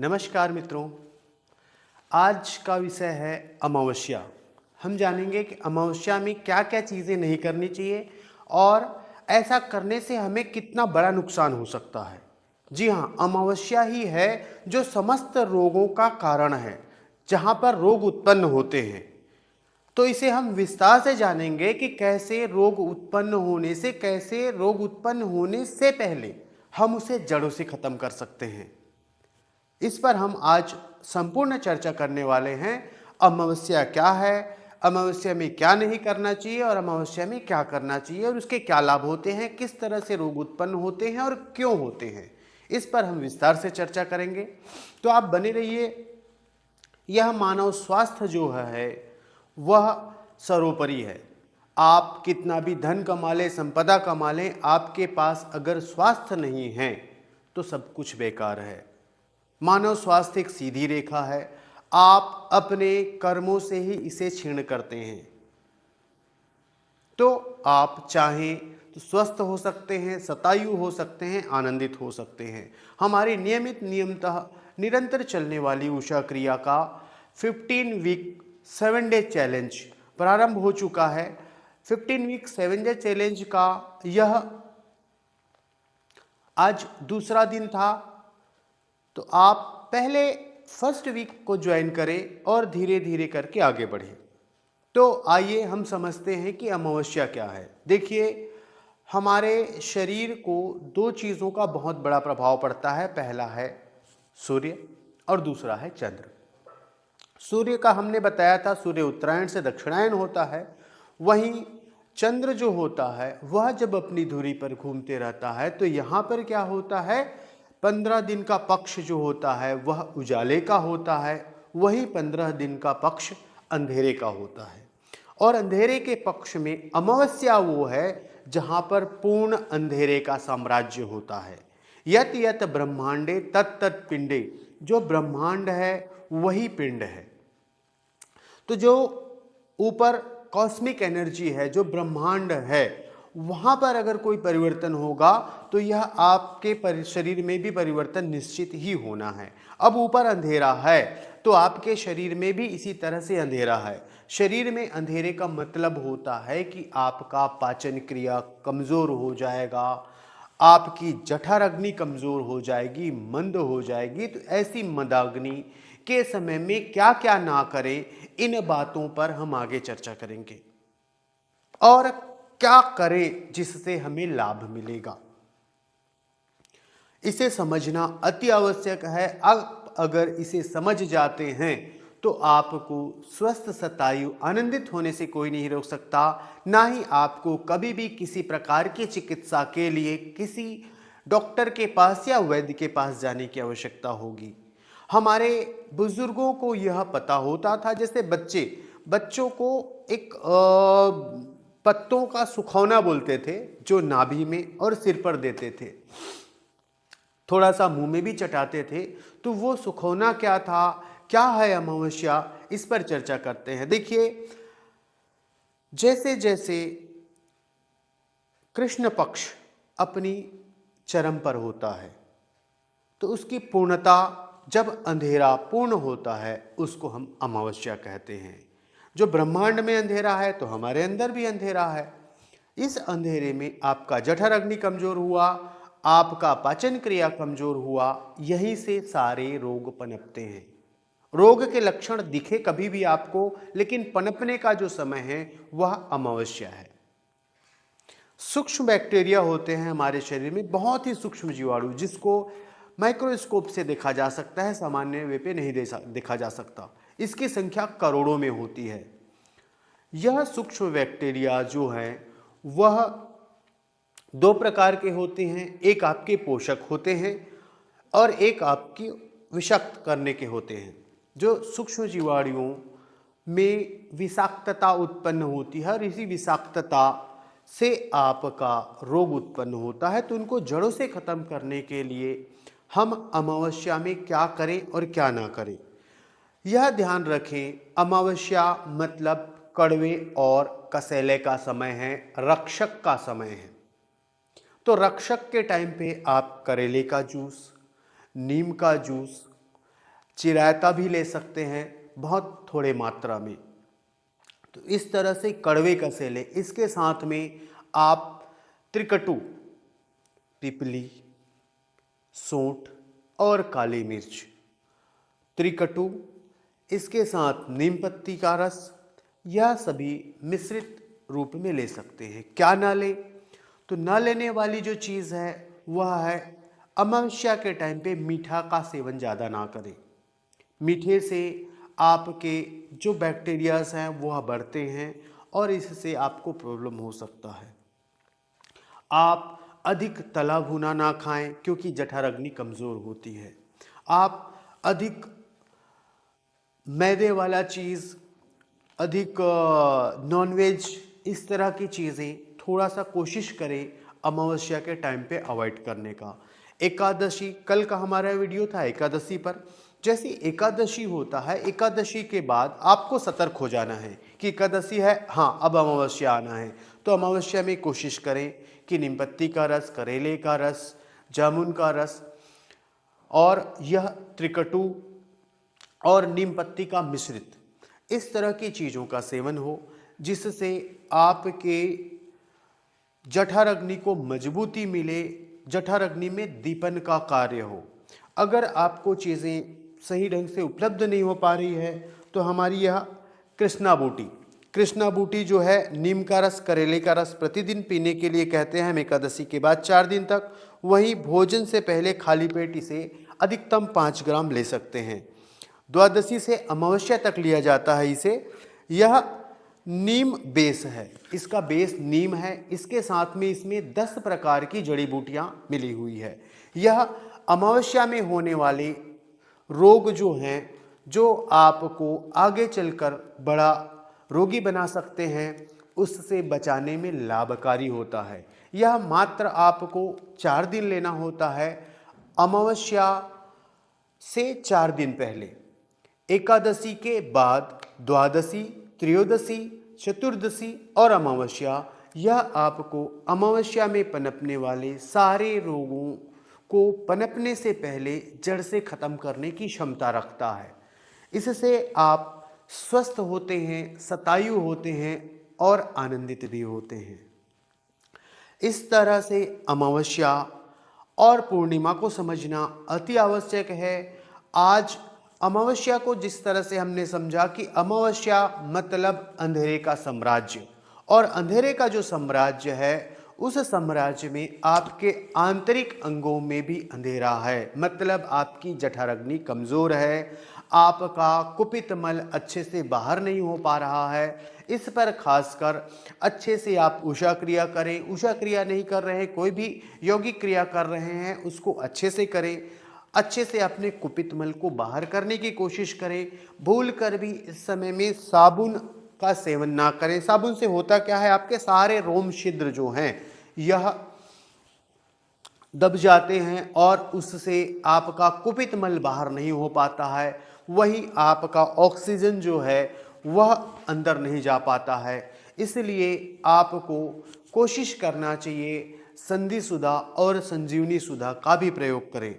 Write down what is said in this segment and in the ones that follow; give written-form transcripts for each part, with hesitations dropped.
नमस्कार मित्रों। आज का विषय है अमावस्या। हम जानेंगे कि अमावस्या में क्या क्या चीज़ें नहीं करनी चाहिए और ऐसा करने से हमें कितना बड़ा नुकसान हो सकता है। जी हाँ, अमावस्या ही है जो समस्त रोगों का कारण है, जहाँ पर रोग उत्पन्न होते हैं। तो इसे हम विस्तार से जानेंगे कि कैसे रोग उत्पन्न होने से पहले हम उसे जड़ों से खत्म कर सकते हैं। इस पर हम आज संपूर्ण चर्चा करने वाले हैं। अमावस्या क्या है, अमावस्या में क्या नहीं करना चाहिए और अमावस्या में क्या करना चाहिए और उसके क्या लाभ होते हैं, किस तरह से रोग उत्पन्न होते हैं और क्यों होते हैं, इस पर हम विस्तार से चर्चा करेंगे। तो आप बने रहिए। यह मानव स्वास्थ्य जो है वह सर्वोपरि है। आप कितना भी धन कमा लें, संपदा कमा लें, आपके पास अगर स्वास्थ्य नहीं है तो सब कुछ बेकार है। मानव स्वास्थ्य एक सीधी रेखा है। आप अपने कर्मों से ही इसे क्षीण करते हैं। तो आप चाहें तो स्वस्थ हो सकते हैं, शतायु हो सकते हैं, आनंदित हो सकते हैं। हमारी नियमतः निरंतर चलने वाली उषा क्रिया का 15 वीक 7 डे चैलेंज प्रारंभ हो चुका है। 15 वीक 7 डे चैलेंज का यह आज दूसरा दिन था। तो आप पहले फर्स्ट वीक को ज्वाइन करें और धीरे धीरे करके आगे बढ़ें। तो आइए हम समझते हैं कि अमावस्या क्या है। देखिए, हमारे शरीर को दो चीज़ों का बहुत बड़ा प्रभाव पड़ता है। पहला है सूर्य और दूसरा है चंद्र। सूर्य का हमने बताया था, सूर्य उत्तरायण से दक्षिणायन होता है। वहीं चंद्र जो होता है वह जब अपनी धुरी पर घूमते रहता है तो यहाँ पर क्या होता है, 15 दिन का पक्ष जो होता है वह उजाले का होता है, वही 15 दिन का पक्ष अंधेरे का होता है। और अंधेरे के पक्ष में अमावस्या वो है जहाँ पर पूर्ण अंधेरे का साम्राज्य होता है। यत यत ब्रह्मांडे तत् तत् पिंडे, जो ब्रह्मांड है वही पिंड है। तो जो ऊपर कॉस्मिक एनर्जी है, जो ब्रह्मांड है, वहाँ पर अगर कोई परिवर्तन होगा तो यह आपके शरीर में भी परिवर्तन निश्चित ही होना है। अब ऊपर अंधेरा है तो आपके शरीर में भी इसी तरह से अंधेरा है। शरीर में अंधेरे का मतलब होता है कि आपका पाचन क्रिया कमज़ोर हो जाएगा, आपकी जठर अग्नि कमज़ोर हो जाएगी, मंद हो जाएगी। तो ऐसी मंदाग्नि के समय में क्या क्या ना करें, इन बातों पर हम आगे चर्चा करेंगे। और क्या करें जिससे हमें लाभ मिलेगा, इसे समझना अति आवश्यक है। अब अगर इसे समझ जाते हैं तो आपको स्वस्थ शतायु आनंदित होने से कोई नहीं रोक सकता। ना ही आपको कभी भी किसी प्रकार की चिकित्सा के लिए किसी डॉक्टर के पास या वैद्य के पास जाने की आवश्यकता होगी। हमारे बुजुर्गों को यह पता होता था। जैसे बच्चों को एक पत्तों का सुखौना बोलते थे, जो नाभि में और सिर पर देते थे, थोड़ा सा मुंह में भी चटाते थे। तो वो सुखौना क्या था, क्या है अमावस्या, इस पर चर्चा करते हैं। देखिए, जैसे जैसे कृष्ण पक्ष अपनी चरम पर होता है तो उसकी पूर्णता, जब अंधेरा पूर्ण होता है, उसको हम अमावस्या कहते हैं। जो ब्रह्मांड में अंधेरा है तो हमारे अंदर भी अंधेरा है। इस अंधेरे में आपका जठर अग्नि कमजोर हुआ, आपका पाचन क्रिया कमजोर हुआ, यहीं से सारे रोग पनपते हैं। रोग के लक्षण दिखे कभी भी आपको, लेकिन पनपने का जो समय है वह अमावस्या है। सूक्ष्म बैक्टीरिया होते हैं हमारे शरीर में, बहुत ही सूक्ष्म जीवाणु, जिसको माइक्रोस्कोप से देखा जा सकता है, सामान्य वे पे नहीं देखा जा सकता। इसकी संख्या करोड़ों में होती है। यह सूक्ष्म बैक्टीरिया जो है वह दो प्रकार के होते हैं। एक आपके पोषक होते हैं और एक आपकी विषाक्त करने के होते हैं। जो सूक्ष्म जीवाणुओं में विषाक्तता उत्पन्न होती है और इसी विषाक्तता से आपका रोग उत्पन्न होता है। तो उनको जड़ों से खत्म करने के लिए हम अमावस्या में क्या करें और क्या ना करें, यह ध्यान रखें। अमावस्या मतलब कड़वे और कसैले का समय है, रक्षक का समय है। तो रक्षक के टाइम पे आप करेले का जूस, नीम का जूस, चिरायता भी ले सकते हैं बहुत थोड़े मात्रा में। तो इस तरह से कड़वे कसे लें। इसके साथ में आप त्रिकटु, पिपली, सोंठ और काली मिर्च, त्रिकटु, इसके साथ नीम पत्ती का रस, यह सभी मिश्रित रूप में ले सकते हैं। क्या ना लें? तो न लेने वाली जो चीज़ है वह है अमावस्या के टाइम पे मीठा का सेवन ज़्यादा ना करें। मीठे से आपके जो बैक्टीरियाज हैं वह बढ़ते हैं और इससे आपको प्रॉब्लम हो सकता है। आप अधिक तला भुना ना खाएं क्योंकि जठराग्नि कमज़ोर होती है। आप अधिक मैदे वाला चीज़, अधिक नॉनवेज, इस तरह की चीज़ें थोड़ा सा कोशिश करें अमावस्या के टाइम पे अवॉइड करने का। एकादशी, कल का हमारा वीडियो था एकादशी पर। जैसे एकादशी होता है, एकादशी के बाद आपको सतर्क हो जाना है कि एकादशी है, हाँ अब अमावस्या आना है। तो अमावस्या में कोशिश करें कि नीम पत्ती का रस, करेले का रस, जामुन का रस और यह त्रिकटु और नीम पत्ती का मिश्रित, इस तरह की चीज़ों का सेवन हो, जिससे आपके जठराग्नि को मजबूती मिले, जठराग्नि में दीपन का कार्य हो। अगर आपको चीज़ें सही ढंग से उपलब्ध नहीं हो पा रही है तो हमारी यह कृष्णा बूटी जो है, नीम का रस, करेले का रस प्रतिदिन पीने के लिए कहते हैं हम एकादशी के बाद 4 दिन तक। वहीं भोजन से पहले खाली पेट इसे अधिकतम 5 ग्राम ले सकते हैं। द्वादशी से अमावस्या तक लिया जाता है इसे। यह नीम बेस है, इसका बेस नीम है। इसके साथ में इसमें 10 प्रकार की जड़ी बूटियां मिली हुई है। यह अमावस्या में होने वाले रोग जो हैं, जो आपको आगे चलकर बड़ा रोगी बना सकते हैं, उससे बचाने में लाभकारी होता है। यह मात्र आपको 4 दिन लेना होता है। अमावस्या से 4 दिन पहले, एकादशी के बाद द्वादशी, त्रयोदशी, चतुर्दशी और अमावस्या, यह आपको अमावस्या में पनपने वाले सारे रोगों को पनपने से पहले जड़ से खत्म करने की क्षमता रखता है। इससे आप स्वस्थ होते हैं, शतायु होते हैं और आनंदित भी होते हैं। इस तरह से अमावस्या और पूर्णिमा को समझना अति आवश्यक है। आज अमावस्या को जिस तरह से हमने समझा कि अमावस्या मतलब अंधेरे का साम्राज्य, और अंधेरे का जो साम्राज्य है उस साम्राज्य में आपके आंतरिक अंगों में भी अंधेरा है, मतलब आपकी जठराग्नि कमज़ोर है, आपका कुपित मल अच्छे से बाहर नहीं हो पा रहा है। इस पर खासकर अच्छे से आप उषा क्रिया करें। उषा क्रिया नहीं कर रहे हैं, कोई भी योगिक क्रिया कर रहे हैं, उसको अच्छे से करें। अच्छे से अपने कुपित मल को बाहर करने की कोशिश करें। भूल कर भी इस समय में साबुन का सेवन ना करें। साबुन से होता क्या है, आपके सारे रोम छिद्र जो हैं यह दब जाते हैं और उससे आपका कुपित मल बाहर नहीं हो पाता है। वही आपका ऑक्सीजन जो है वह अंदर नहीं जा पाता है। इसलिए आपको कोशिश करना चाहिए संधि सुधा और संजीवनी सुधा का भी प्रयोग करें।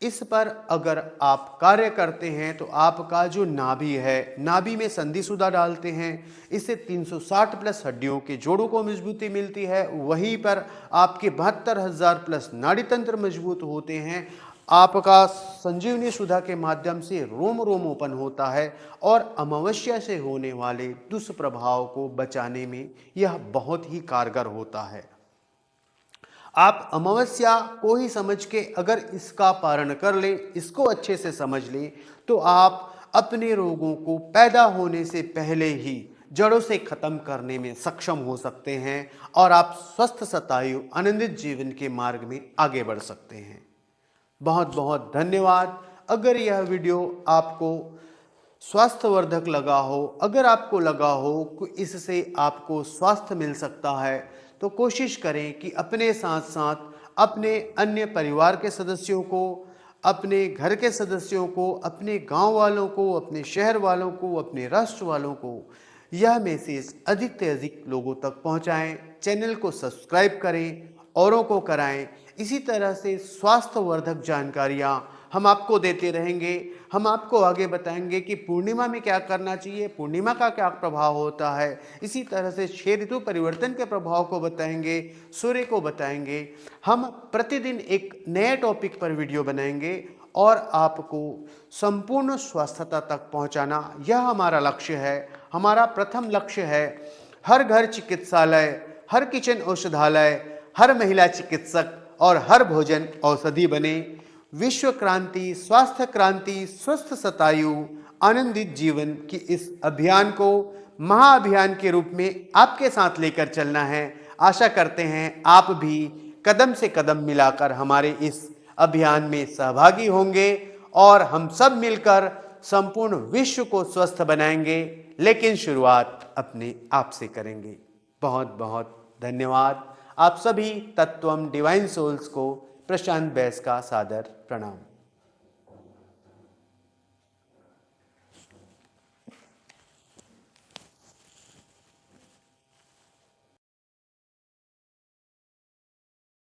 इस पर अगर आप कार्य करते हैं तो आपका जो नाभि है, नाभि में संधि सुधा डालते हैं, इससे 360 प्लस हड्डियों के जोड़ों को मजबूती मिलती है। वहीं पर आपके 72,000 प्लस नाड़ी तंत्र मजबूत होते हैं। आपका संजीवनी सुधा के माध्यम से रोम रोम ओपन होता है और अमावस्या से होने वाले दुष्प्रभाव को बचाने में यह बहुत ही कारगर होता है। आप अमावस्या को ही समझ के अगर इसका पारण कर लें, इसको अच्छे से समझ लें, तो आप अपने रोगों को पैदा होने से पहले ही जड़ों से खत्म करने में सक्षम हो सकते हैं और आप स्वस्थ, शतायु, आनंदित जीवन के मार्ग में आगे बढ़ सकते हैं। बहुत बहुत धन्यवाद। अगर यह वीडियो आपको स्वास्थ्यवर्धक लगा हो, अगर आपको लगा हो कि इससे आपको स्वास्थ्य मिल सकता है, तो कोशिश करें कि अपने साथ साथ अपने अन्य परिवार के सदस्यों को, अपने घर के सदस्यों को, अपने गांव वालों को, अपने शहर वालों को, अपने राष्ट्र वालों को यह मैसेज अधिक से अधिक लोगों तक पहुंचाएं। चैनल को सब्सक्राइब करें, औरों को कराएं। इसी तरह से स्वास्थ्यवर्धक जानकारियां हम आपको देते रहेंगे। हम आपको आगे बताएंगे कि पूर्णिमा में क्या करना चाहिए, पूर्णिमा का क्या प्रभाव होता है। इसी तरह से 6 ऋतु परिवर्तन के प्रभाव को बताएंगे, सूर्य को बताएंगे। हम प्रतिदिन एक नए टॉपिक पर वीडियो बनाएंगे और आपको संपूर्ण स्वस्थता तक पहुंचाना, यह हमारा लक्ष्य है। हमारा प्रथम लक्ष्य है हर घर चिकित्सालय, हर किचन औषधालय, हर महिला चिकित्सक और हर भोजन औषधि बने। विश्व क्रांति, स्वास्थ्य क्रांति, स्वस्थ शतायु, आनंदित जीवन की इस अभियान को महाअभियान के रूप में आपके साथ लेकर चलना है। आशा करते हैं आप भी कदम से कदम मिलाकर हमारे इस अभियान में सहभागी होंगे और हम सब मिलकर संपूर्ण विश्व को स्वस्थ बनाएंगे, लेकिन शुरुआत अपने आप से करेंगे। बहुत बहुत धन्यवाद। आप सभी तत्वम डिवाइन सोल्स को प्रशांत बैस का सादर प्रणाम।